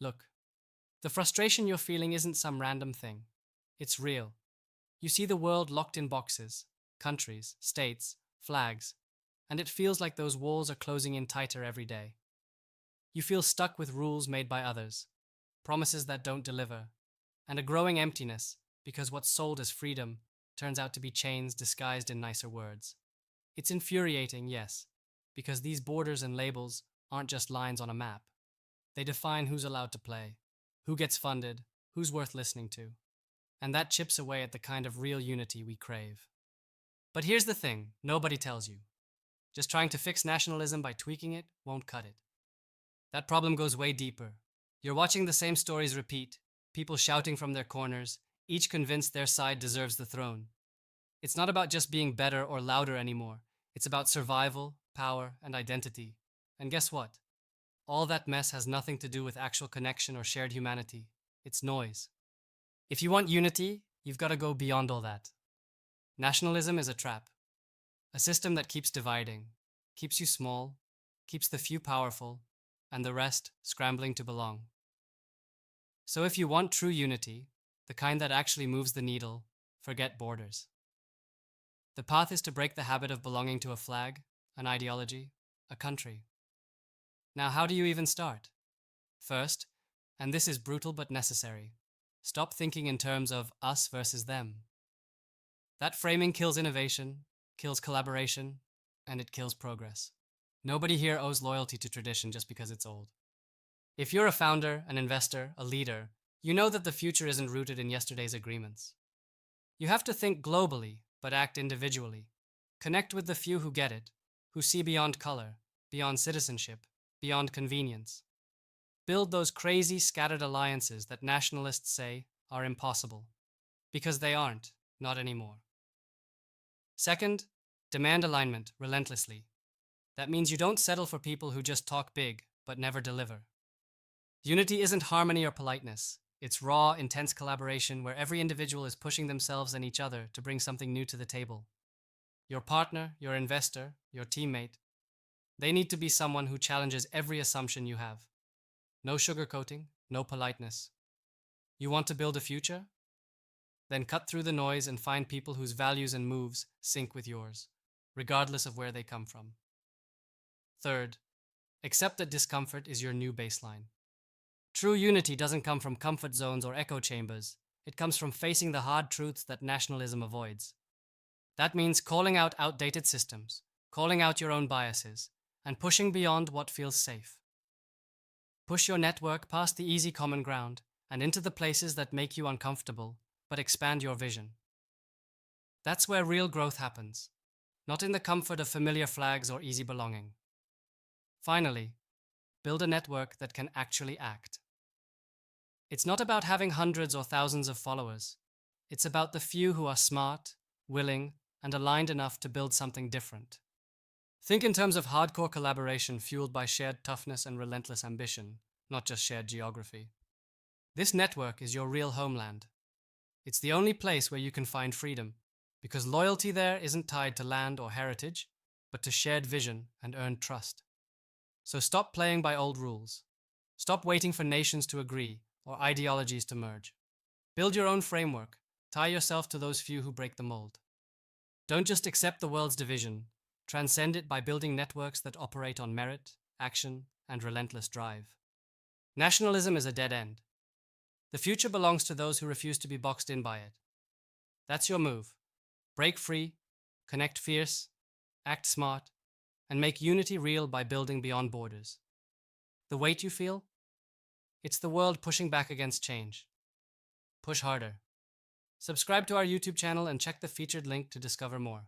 Look, the frustration you're feeling isn't some random thing. It's real. You see the world locked in boxes, countries, states, flags, and it feels like those walls are closing in tighter every day. You feel stuck with rules made by others, promises that don't deliver, and a growing emptiness because what's sold as freedom turns out to be chains disguised in nicer words. It's infuriating, yes, because these borders and labels aren't just lines on a map. They define who's allowed to play, who gets funded, who's worth listening to, and that chips away at the kind of real unity we crave. But here's the thing nobody tells you. Just trying to fix nationalism by tweaking it won't cut it. That problem goes way deeper. You're watching the same stories repeat, people shouting from their corners, each convinced their side deserves the throne. It's not about just being better or louder anymore. It's about survival, power, and identity. And guess what? All that mess has nothing to do with actual connection or shared humanity. It's noise. If you want unity, you've got to go beyond all that. Nationalism is a trap, a system that keeps dividing, keeps you small, keeps the few powerful, and the rest scrambling to belong. So if you want true unity, the kind that actually moves the needle, forget borders. The path is to break the habit of belonging to a flag, an ideology, a country. Now, how do you even start? First, and this is brutal but necessary, stop thinking in terms of us versus them. That framing kills innovation, kills collaboration, and it kills progress. Nobody here owes loyalty to tradition just because it's old. If you're a founder, an investor, a leader, you know that the future isn't rooted in yesterday's agreements. You have to think globally, but act individually. Connect with the few who get it, who see beyond color, beyond citizenship, beyond convenience. Build those crazy, scattered alliances that nationalists say are impossible. Because they aren't, not anymore. Second, demand alignment relentlessly. That means you don't settle for people who just talk big, but never deliver. Unity isn't harmony or politeness. It's raw, intense collaboration where every individual is pushing themselves and each other to bring something new to the table. Your partner, your investor, your teammate, they need to be someone who challenges every assumption you have. No sugarcoating, no politeness. You want to build a future? Then cut through the noise and find people whose values and moves sync with yours, regardless of where they come from. Third, accept that discomfort is your new baseline. True unity doesn't come from comfort zones or echo chambers. It comes from facing the hard truths that nationalism avoids. That means calling out outdated systems, calling out your own biases, and pushing beyond what feels safe. Push your network past the easy common ground and into the places that make you uncomfortable, but expand your vision. That's where real growth happens, not in the comfort of familiar flags or easy belonging. Finally, build a network that can actually act. It's not about having hundreds or thousands of followers. It's about the few who are smart, willing, and aligned enough to build something different. Think in terms of hardcore collaboration fueled by shared toughness and relentless ambition, not just shared geography. This network is your real homeland. It's the only place where you can find freedom, because loyalty there isn't tied to land or heritage, but to shared vision and earned trust. So stop playing by old rules. Stop waiting for nations to agree or ideologies to merge. Build your own framework. Tie yourself to those few who break the mold. Don't just accept the world's division. Transcend it by building networks that operate on merit, action, and relentless drive. Nationalism is a dead end. The future belongs to those who refuse to be boxed in by it. That's your move. Break free, connect fierce, act smart, and make unity real by building beyond borders. The weight you feel? It's the world pushing back against change. Push harder. Subscribe to our YouTube channel and check the featured link to discover more.